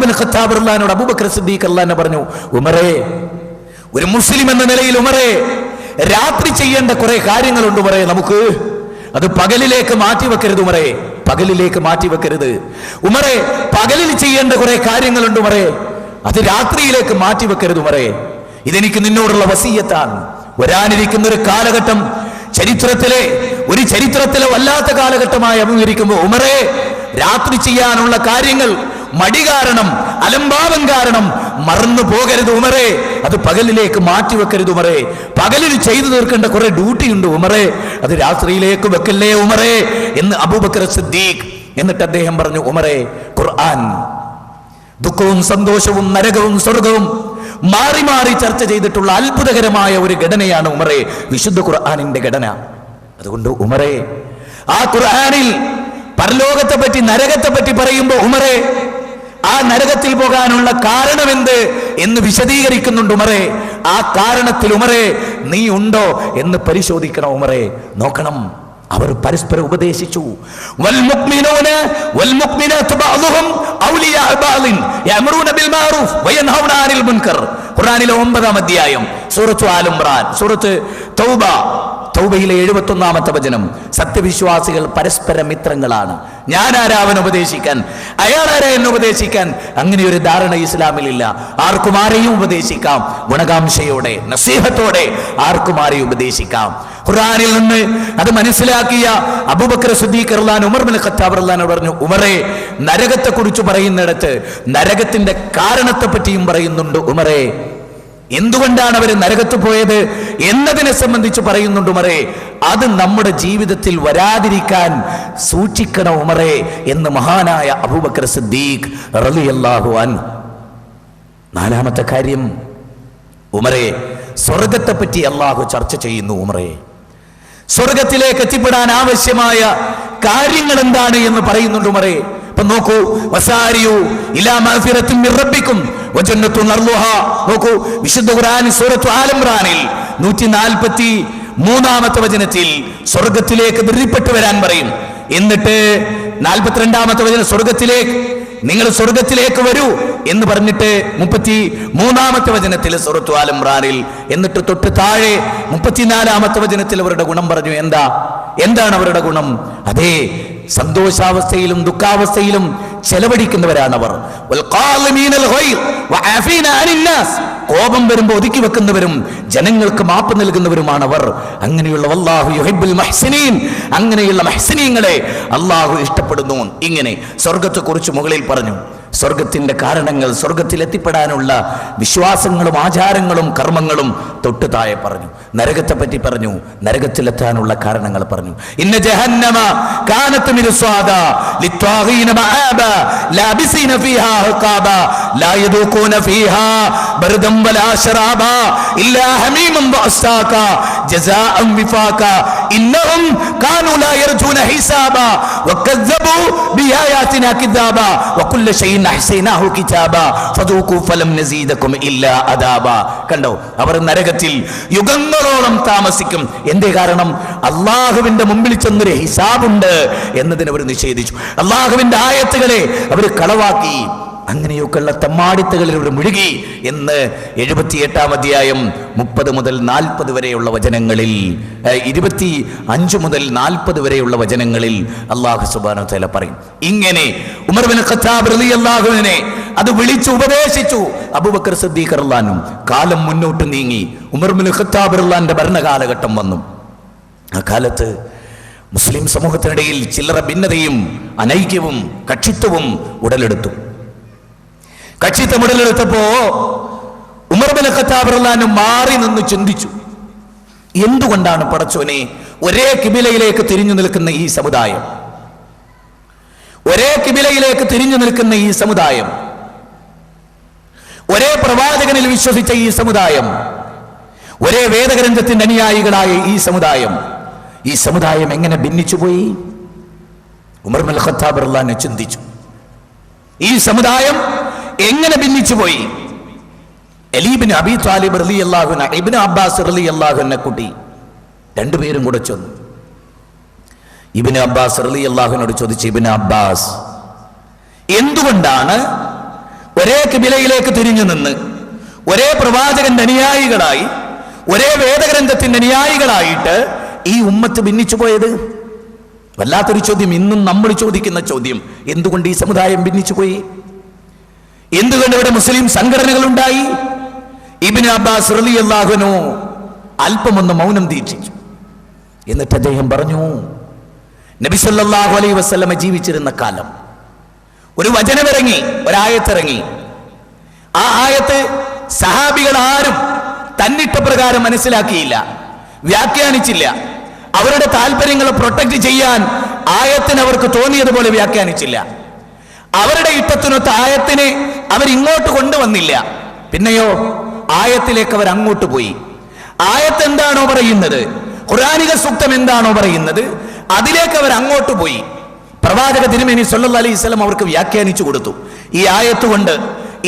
Bin Khattab റളിയല്ലാഹുവിനോട് Abubakar Siddique റളിയല്ലാഹു പറഞ്ഞു, ഉമറേ, ഒരു മുസ്ലിം എന്ന നിലയിൽ ഉമറേ, രാത്രി ചെയ്യേണ്ട കുറെ കാര്യങ്ങളുണ്ട് ഉമറേ, നമുക്ക് അത് പകലിലേക്ക് മാറ്റിവെക്കരുത് ഉമറേ, പകലിലേക്ക് മാറ്റിവെക്കരുത് ഉമറേ. പകലിൽ ചെയ്യേണ്ട കുറെ കാര്യങ്ങളുണ്ട് ഉമറേ, അത് രാത്രിയിലേക്ക് മാറ്റിവെക്കരുത് ഉമറേ. ഇതെനിക്ക് നിന്നോടുള്ള വസിയത്താണ്. വരാനിരിക്കുന്ന ഒരു കാലഘട്ടം ചരിത്രത്തിലെ വല്ലാത്ത കാലഘട്ടമായി അഭിമുഖീകരിക്കുമ്പോൾ ഉമറേ, രാത്രി ചെയ്യാനുള്ള കാര്യങ്ങൾ മടി കാരണം, അലംഭാവം കാരണം മറന്നു പോകരുത് ഉമറേ, അത് പകലിലേക്ക് മാറ്റിവെക്കരുത് ഉമറേ. പകലിൽ ചെയ്തു തീർക്കേണ്ട കുറെ ഡ്യൂട്ടി ഉണ്ട് ഉമറേ, അത് രാത്രിയിലേക്ക് വെക്കല്ലേ ഉമറേ എന്ന് അബൂബക്കർ സിദ്ദീഖ്. എന്നിട്ട് അദ്ദേഹം പറഞ്ഞു, ഉമറേ, ഖുർആൻ ദുഃഖവും സന്തോഷവും നരകവും സ്വർഗവും മാറി മാറി ചർച്ച ചെയ്തിട്ടുള്ള അത്ഭുതകരമായ ഒരു ഘടനയാണ് ഉമറേ വിശുദ്ധ ഖുർആനിന്റെ ഘടന. അതുകൊണ്ട് ഉമറേ, ആ ഖുർആനിൽ പരലോകത്തെ പറ്റി നരകത്തെ പറ്റി പറയുമ്പോൾ ഉമറേ, ആ നരകത്തിൽ പോകാനുള്ള കാരണമെന്ത് എന്ന് വിശദീകരിക്കുന്നുണ്ട് ഉമറേ. ആ കാരണത്തിൽ ഉമറേ നീ ഉണ്ടോ എന്ന് പരിശോധിക്കണം ഉമറേ, നോക്കണം. അവർ പരസ്പരം ഉപദേശിച്ചു. ഖുർആനിലെ 9-ാം അധ്യായം സൂറത്ത് ആൽ ഇംറാൻ, സൂറത്ത് തൗബ, തൗബയിലെ 71-ാമത്തെ വചനം. സത്യവിശ്വാസികൾ പരസ്പര മിത്രങ്ങളാണ്. ഞാൻ ആരാ അവൻ ഉപദേശിക്കാൻ, അയാൾ ആരാ എന്നെ ഉപദേശിക്കാൻ? അങ്ങനെ ഒരു ധാരണ ഇസ്ലാമിലില്ല. ആർക്കും ആരെയും ഉപദേശിക്കാം, ഗുണകാംക്ഷയോടെ നസീഹത്തോടെ ആർക്കും ആരെയും ഉപദേശിക്കാം. ഖുർആനിൽ നിന്ന് അത് മനസ്സിലാക്കിയ അബൂബക്കർ സിദ്ദീഖ് റളിയല്ലാഹു ഉമർ ബിൻ ഖത്താബ് റളിയല്ലാഹു പറഞ്ഞു, ഉമറേ, നരകത്തെ കുറിച്ച് പറയുന്നിടത്ത് നരകത്തിന്റെ കാരണത്തെ പറ്റിയും പറയുന്നുണ്ട് ഉമറേ. എന്തുകൊണ്ടാണ് അവർ നരകത്ത് പോയത് എന്നതിനെ സംബന്ധിച്ച് പറയുന്നുണ്ട് ഉമറേ. അത് നമ്മുടെ ജീവിതത്തിൽ വരാതിരിക്കാൻ സൂക്ഷിക്കണം ഉമറേ എന്ന് മഹാനായ അബൂബക്കർ സിദ്ദീഖ് റളിയല്ലാഹു അൻഹു. 4-ാമത്തെ കാര്യം ഉമറേ, സ്വർഗത്തെ പറ്റി അള്ളാഹു ചർച്ച ചെയ്യുന്നു ഉമറേ. സ്വർഗത്തിലേക്ക് എത്തിപ്പെടാൻ ആവശ്യമായ കാര്യങ്ങൾ എന്താണ് എന്ന് പറയുന്നുണ്ട് ഉമറേ. ഇപ്പൊ നോക്കൂ, വസാരിയു ഇലാ മഗ്ഫിറത്തിൻ മിർ റബ്ബിക്കും വജന്നത്തുൻ അർളുഹാ. നോക്കൂ, വിശുദ്ധ ഖുർആൻ സൂറത്ത് ആൽ ഇംറാനിൽ 143-ാമത്തെ വചനത്തിൽ സ്വർഗത്തിലേക്ക് ധൃതിപ്പെട്ടു വരാൻ പറയും. എന്നിട്ട് 42-ാമത്തെ വചനം നിങ്ങൾ സ്വർഗത്തിലേക്ക് വരൂ എന്ന് പറഞ്ഞിട്ട് 33-ാമത്തെ വചനത്തിൽ സൂറത്ത് ആൽ ഇംറാനിൽ, എന്നിട്ട് തൊട്ട് താഴെ 34-ാമത്തെ വചനത്തിൽ അവരുടെ ഗുണം പറഞ്ഞു. എന്താണ് അവരുടെ ഗുണം? അതേ, സന്തോഷാവസ്ഥയിലും ദുഃഖാവസ്ഥയിലും ചെലവഴിക്കുന്നവരാണവർ. കോപം വരുമ്പോൾ ഒതുക്കി വെക്കുന്നവരും ജനങ്ങൾക്ക് മാപ്പ് നൽകുന്നവരുമാണവർ. അങ്ങനെയുള്ള വല്ലാഹു യുഹിബ്ബുൽ മുഹ്സിനീൻ, അങ്ങനെയുള്ള മുഹ്സിനീങ്ങളെ അള്ളാഹു ഇഷ്ടപ്പെടുന്നു. ഇങ്ങനെ സ്വർഗത്തെക്കുറിച്ച് മുകളിൽ പറഞ്ഞു. സ്വർഗത്തിന്റെ കാരണങ്ങൾ, സ്വർഗത്തിൽ എത്തിപ്പെടാനുള്ള വിശ്വാസങ്ങളും ആചാരങ്ങളും കർമ്മങ്ങളും തൊട്ട് താഴെ പറഞ്ഞു. നരകത്തെ പറ്റി പറഞ്ഞു, നരകത്തിലെത്താനുള്ള കാരണങ്ങൾ പറഞ്ഞു. ഇന്ന ജഹന്നമ കാനത് മിർസാദ ലിത്വാഗീന മആബ ലാബിസീന ഫീഹാ ഹഖാബ ലാ യദൂഖൂന ഫീഹാ ബർദൻ വലാ ശറാബ ഇല്ലാ ഹമീമൻ വഅസ്സാക ജസാഅൻ വിഫാക ഇന്നഹും കാനൂ ലാ യർജൂന ഹിസാബ വകസ്സബു ബിആയാതിനാ കിദാബ വകുല്ല ഷൈഇൻ അഹ്സൈനാഹു കിതാബ ഫദൂഖു ഫലം നസീദകും ഇല്ലാ അദാബ. കണ്ടോ, അവർ നരകത്തിൽ യുഗങ്ങളോളം താമസിക്കും. എന്തേ കാരണം? അള്ളാഹുവിന്റെ മുമ്പിൽ ചെന്നൊരു ഹിസാബുണ്ട് എന്നതിനെ അവർ നിഷേധിച്ചു. അള്ളാഹുവിന്റെ ആയത്തുകളെ അവർ കളവാക്കി. അങ്ങനെയൊക്കെയുള്ള തെമ്മാടിത്തകളിൽ ഒരു മുഴുകി എന്ന് 78-ാം അധ്യായം 30 മുതൽ 40 വരെയുള്ള വചനങ്ങളിൽ, 25 മുതൽ 40 വരെയുള്ള വചനങ്ങളിൽ അല്ലാഹു സുബ്ഹാനഹു വ തആല പറയും. ഇങ്ങനെ ഉമർ ബിൻ ഖത്താബ് റളിയല്ലാഹു അൻഹു അത് വിളിച്ചു ഉപദേശിച്ചു. അബൂബക്കർ സിദ്ദീഖ് റളിയല്ലാഹു അൻഹു കാലം മുന്നോട്ട് നീങ്ങി. ഉമർ ബിൻ ഖത്താബ് റളിയല്ലാഹു അൻഹുവിന്റെ ഭരണകാലഘട്ടം വന്നു. ആ കാലത്ത് മുസ്ലിം സമൂഹത്തിനിടയിൽ ചില്ലറ ഭിന്നതയും അനൈക്യവും കക്ഷിത്വവും ഉടലെടുത്തു. കക്ഷിത്വം ഉടലെടുത്തപ്പോ ഉമർ ബിൻ ഖത്താബ് റളിയല്ലാഹു അൻഹു മാറി നിന്ന് ചിന്തിച്ചു, എന്തുകൊണ്ടാണ് പടച്ചോനെ ഒരേ കിബിലയിലേക്ക് തിരിഞ്ഞു നിൽക്കുന്ന ഈ സമുദായം, ഒരേ കിബിലയിലേക്ക് തിരിഞ്ഞു നിൽക്കുന്ന ഈ സമുദായം, ഒരേ പ്രവാചകനിൽ വിശ്വസിച്ച ഈ സമുദായം, ഒരേ വേദഗ്രന്ഥത്തിന്റെ അനുയായികളായ ഈ സമുദായം എങ്ങനെ ഭിന്നിച്ചുപോയി? ഉമർ ബിൻ ഖത്താബ് റളിയല്ലാഹു അൻഹു ചിന്തിച്ചു, ഈ സമുദായം എങ്ങനെ ഭിന്നിച്ചുപോയി? അലി ഇബ്നു അബീ ത്വാലിബ് റളിയല്ലാഹു അൻഹു ഇബ്നു അബ്ബാസ് റളിയല്ലാഹു അൻഹു കൂട്ടി രണ്ടുപേരും കൂടെ ചെന്നു. ഇബ്നു അബ്ബാസ് റളിയല്ലാഹു അൻഹുവിനോട് ചോദിച്ചു, ഇബ്നു അബ്ബാസ്, എന്തുകൊണ്ടാണ് ഒരേ കിബിലയിലേക്ക് തിരിഞ്ഞു നിന്ന് ഒരേ പ്രവാചകന്റെ അനുയായികളായി ഒരേ വേദഗ്രന്ഥത്തിന്റെ അനുയായികളായിട്ട് ഈ ഉമ്മത്ത് ഭിന്നിച്ചു പോയത്? വല്ലാത്തൊരു ചോദ്യം. ഇന്നും നമ്മൾ ചോദിക്കുന്ന ചോദ്യം, എന്തുകൊണ്ട് ഈ സമുദായം ഭിന്നിച്ചു പോയി? എന്തുകൊണ്ട് ഇവിടെ മുസ്ലിം സംഘടനകൾ ഉണ്ടായി? ഇബ്നു അബ്ബാസ് റളിയല്ലാഹു അൻഹു അല്പമൊന്ന് മൗനം ദീക്ഷിച്ചു. എന്നിട്ട് അദ്ദേഹം പറഞ്ഞു, നബി സല്ലല്ലാഹു അലൈഹി വസല്ലമ ജീവിച്ചിരുന്ന കാലം ഒരു വചനമിറങ്ങി, ഒരായത്തിറങ്ങി. ആ ആയത്ത് സഹാബികൾ ആരും തന്നിട്ട പ്രകാരം മനസ്സിലാക്കിയില്ല, വ്യാഖ്യാനിച്ചില്ല. അവരുടെ താല്പര്യങ്ങളെ പ്രൊട്ടക്ട് ചെയ്യാൻ ആയത്തിന് അവർക്ക് തോന്നിയതുപോലെ വ്യാഖ്യാനിച്ചില്ല. അവരുടെ ഇഷ്ടത്തിനൊത്ത ആയത്തിനെ അവരിങ്ങോട്ട് കൊണ്ടുവന്നില്ല. പിന്നെയോ ആയത്തിലേക്ക് അവർ അങ്ങോട്ട് പോയി. ആയത്ത് എന്താണോ പറയുന്നത്, ഖുർആനിക സൂക്തം എന്താണോ പറയുന്നത്, അതിലേക്ക് അവർ അങ്ങോട്ട് പോയി. പ്രവാചക തിരുമേനി സല്ലല്ലാഹു അലൈഹി വസല്ലം അവർക്ക് വ്യാഖ്യാനിച്ചു കൊടുത്തു. ഈ ആയത്ത് കൊണ്ട്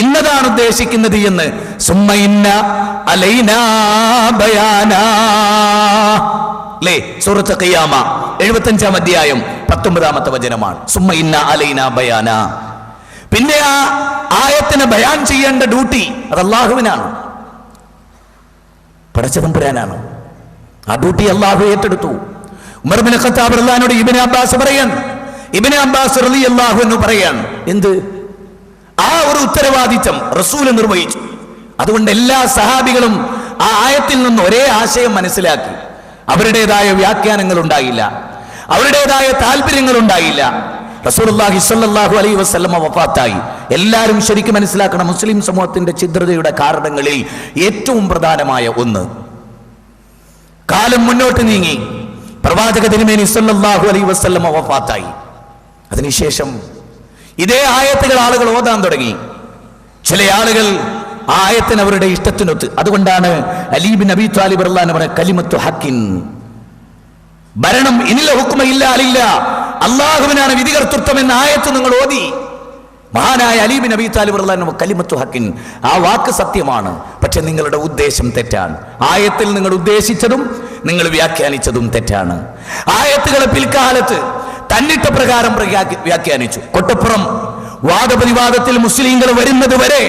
ഇന്നതാണ് ഉദ്ദേശിക്കുന്നത് എന്ന്. സുമ്മ ഇന്ന അലൈനാ ബയാനാ, അല്ലേ? സൂറത്ത് ഖിയാമ 75-ാം അധ്യായം 19-ാമത്തെ വചനമാണ്. സുമ്മ ഇന്ന അലൈനാ ബയാനാ. പിന്നെ ആ ആയത്തിനെ ബയാൻ ചെയ്യേണ്ട ഡ്യൂട്ടി അത് അല്ലാഹുവിനാണ്, പടച്ചതമ്പുരാനാണ്. ആ ഡ്യൂട്ടി അല്ലാഹു ഏറ്റെടുത്തു. ഉമർ ഇബ്നു ഖത്താബ് റളിയല്ലാഹു ഇബ്നു അബ്ബാസ് പറയാൻ, ഇബ്നു അബ്ബാസ് റളിയല്ലാഹു അൻഹു പറയാൻ, എന്ത്? ആ ഒരു ഉത്തരവാദിത്തം റസൂൽ നിർവഹിച്ചു. അതുകൊണ്ട് എല്ലാ സഹാബികളും ആ ആയത്തിൽ നിന്ന് ഒരേ ആശയം മനസ്സിലാക്കി. അവരുടേതായ വ്യാഖ്യാനങ്ങൾ ഉണ്ടായില്ല, അവരുടേതായ താല്പര്യങ്ങൾ ഉണ്ടായില്ല. റസൂലുള്ളാഹി സ്വല്ലല്ലാഹു അലൈഹി വസല്ലമ വഫാത്തായി. എല്ലാവരും ശരിക്കും മനസ്സിലാക്കണം, മുസ്ലിം സമൂഹത്തിന്റെ ഛിദ്രതയുടെ കാരണങ്ങളിൽ ഏറ്റവും പ്രധാനമായ ഒന്ന്, കാലം മുന്നോട്ട് നീങ്ങി, പ്രവാചക തിരുമേനി സല്ലല്ലാഹു അലൈഹി വസല്ലമ വഫാത്തായി. അതിനുശേഷം ഇതേ ആയത്തുകൾ ആളുകൾ ഓതാൻ തുടങ്ങി. ചില ആളുകൾ ആ ആയത്തിന് അവരുടെ ഇഷ്ടത്തിനൊത്ത്. അതുകൊണ്ടാണ് അലി ബിൻ അബീ ത്വാലിബ് റളിയല്ലാഹു അൻഹു പറഞ്ഞ കലിമത്തു ഹഖിൻ, ഭരണം ഇനില്ല ഹുക്മ ഇല്ല അലില്ല, അല്ലാഹുവിനാണ് വിധികർത്തൃത്വം എന്ന ആയത്ത് നിങ്ങൾ ഓതി. മഹാനായ അലി ബിൻ അബീ ത്വാലിബ് റളിയല്ലാഹു അൻഹു കലിമത്തു ഹഖിൻ, ആ വാക്ക് സത്യമാണ്, പക്ഷെ നിങ്ങളുടെ ഉദ്ദേശം തെറ്റാണ്. ആയത്തിൽ നിങ്ങൾ ഉദ്ദേശിച്ചതും നിങ്ങൾ വ്യാഖ്യാനിച്ചതും തെറ്റാണ്. ആയത്തുകളെ പിൽക്കാലത്ത് തന്നിട്ട പ്രകാരം വ്യാഖ്യാനിച്ചു. കൊട്ടപ്പുറം വാദപ്രതിവാദത്തിൽ മുസ്ലിങ്ങൾ വരുന്നത് വരെ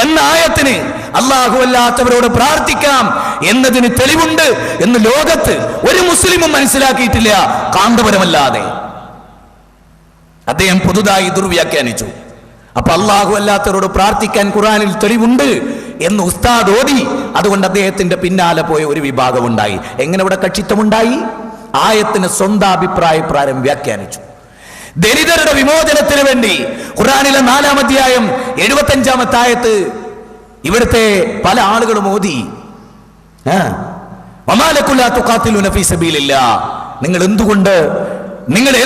എന്ന ആയത്തിന് അല്ലാഹു അല്ലാത്തവരോട് പ്രാർത്ഥിക്കാം എന്നതിന് തെളിവുണ്ട് എന്ന് ലോകത്ത് ഒരു മുസ്ലിമും മനസ്സിലാക്കിയിട്ടില്ല, കാന്തപുരമല്ലാതെ. അദ്ദേഹം പുതുതായി ദുർവ്യാഖ്യാനിച്ചു. അപ്പൊ അല്ലാഹു അല്ലാത്തവരോട് പ്രാർത്ഥിക്കാൻ ഖുർആനിൽ തെളിവുണ്ട് എന്ന് ഉസ്താദ് ഓതി. അതുകൊണ്ട് അദ്ദേഹത്തിന്റെ പിന്നാലെ പോയ ഒരു വിഭാഗം ഉണ്ടായി. എങ്ങനെ ഇവിടെ കക്ഷിത്വമുണ്ടായി? ആയത്തിന് സ്വന്തം അഭിപ്രായപ്രകാരം വ്യാഖ്യാനിച്ചു. ദലിതരുടെ വിമോചനത്തിന് വേണ്ടി ഖുർആനിലെ 4-ാം അധ്യായം 75-ാമത്തെ ആയത്ത് ഇവിടുത്തെ പല ആളുകളും ഓതി. വമാ ലക്കും ലാ തുഖാതിലൂന ഫീ സബീലില്ലാഹ്, നിങ്ങൾ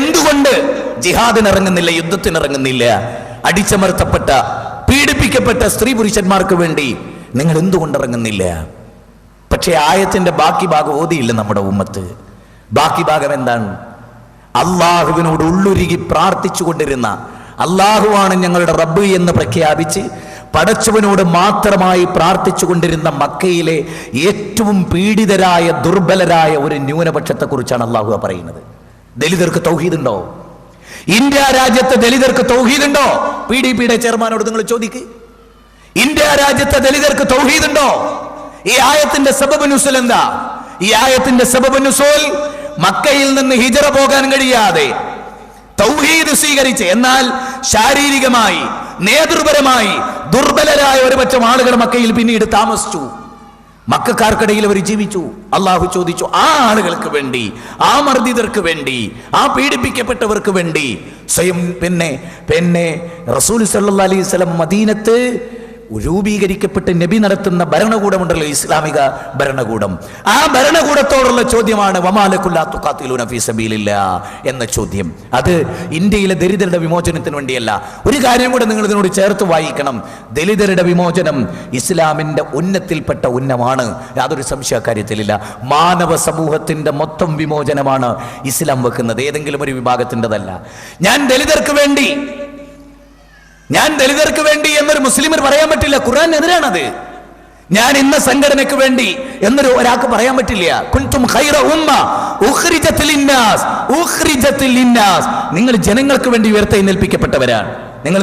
എന്തുകൊണ്ട് ജിഹാദിന് ഇറങ്ങുന്നില്ല, യുദ്ധത്തിന് ഇറങ്ങുന്നില്ല? അടിച്ചമർത്തപ്പെട്ട പീഡിപ്പിക്കപ്പെട്ട സ്ത്രീ പുരുഷന്മാർക്ക് വേണ്ടി നിങ്ങൾ എന്തുകൊണ്ട് ഇറങ്ങുന്നില്ല? പക്ഷേ ആയത്തിന്റെ ബാക്കി ഭാഗം ഓതിയില്ല നമ്മുടെ ഉമ്മത്ത്. ബാക്കി ഭാഗം എന്താണ്? അള്ളാഹുവിനോട് ഉള്ളുരുകി പ്രാർത്ഥിച്ചു കൊണ്ടിരുന്ന, അള്ളാഹുവാണ് ഞങ്ങളുടെ റബ്ബ് എന്ന് പ്രഖ്യാപിച്ച് പടച്ചവനോട് മാത്രമായി പ്രാർത്ഥിച്ചു കൊണ്ടിരുന്ന മക്കയിലെ ഏറ്റവും പീഡിതരായ ദുർബലരായ ഒരു ന്യൂനപക്ഷത്തെ കുറിച്ചാണ് അള്ളാഹു പറയുന്നത്. ദലിതർക്ക് തൗഹീദുണ്ടോ? ഇന്ത്യ രാജ്യത്തെ ദലിതർക്ക് തൗഹീദുണ്ടോ? PDPയുടെ ചെയർമാനോട് നിങ്ങൾ ചോദിക്ക്. ഇന്ത്യ രാജ്യത്തെ ദലിതർക്ക് തൗഹീദുണ്ടോ? ഈ ആയത്തിന്റെ സബബ് നുസൂൽ എന്താ? ഈ ആയത്തിന്റെ സബബ് നുസൂൽ മക്കയിൽ നിന്ന് ഹിജറ പോകാൻ കഴിയാതെ തൗഹീദ് സ്വീകരിച്ച്, എന്നാൽ ശാരീരികമായി നേതൃപരമായി ദുർബലരായ ഒരുപറ്റം ആളുകൾ മക്കയിൽ പിന്നീട് താമസിച്ചു. മക്കക്കാർക്കിടയിൽ അവർ ജീവിച്ചു. അള്ളാഹു ചോദിച്ചു, ആ ആളുകൾക്ക് വേണ്ടി, ആ മർദ്ദിതർക്ക് വേണ്ടി, ആ പീഡിപ്പിക്കപ്പെട്ടവർക്ക് വേണ്ടി സ്വയം പിന്നെ റസൂൽ സല്ലല്ലാഹു അലൈഹി വസല്ലം മദീനത്ത് രൂപീകരിക്കപ്പെട്ട് നബി നടത്തുന്ന ഭരണകൂടമുണ്ടല്ലോ, ഇസ്ലാമിക ഭരണകൂടം. ആ ഭരണകൂടത്തോടുള്ള ചോദ്യമാണ് വമാ ലക്കും ലാ തുഖാതിലൂന ഫീ സബീലില്ലാഹ് എന്ന ചോദ്യം. അത് ഇന്ത്യയിലെ ദരിദ്രരുടെ വിമോചനത്തിന് വേണ്ടിയല്ല. ഒരു കാര്യം കൂടെ നിങ്ങൾ ഇതിനോട് ചേർത്ത് വായിക്കണം. ദലിതരുടെ വിമോചനം ഇസ്ലാമിന്റെ ഉന്നത്തിൽപ്പെട്ട ഉന്നമാണ്, യാതൊരു സംശയ കാര്യത്തിലില്ല. മാനവ സമൂഹത്തിന്റെ മൊത്തം വിമോചനമാണ് ഇസ്ലാം വെക്കുന്നത്, ഏതെങ്കിലും ഒരു വിഭാഗത്തിൻ്റെതല്ല. ഞാൻ ദലിതർക്ക് വേണ്ടി എന്നൊരു മുസ്ലിമിന് പറയാൻ പറ്റില്ല. ഖുർആനെതിരാണത്. ഞാൻ ഇന്ന സംഘടനയ്ക്ക് വേണ്ടി എന്നൊരു ഒരാൾക്ക് പറയാൻ പറ്റില്ല. കുൻതും ഖൈറ ഉമ്മ ഉഖ്രിജത് ലിന്നാസ്, നിങ്ങൾ ജനങ്ങൾക്ക് വേണ്ടി ഉയർത്തെഴുന്നേൽപ്പിക്കപ്പെട്ടവരാണ്. നിങ്ങൾ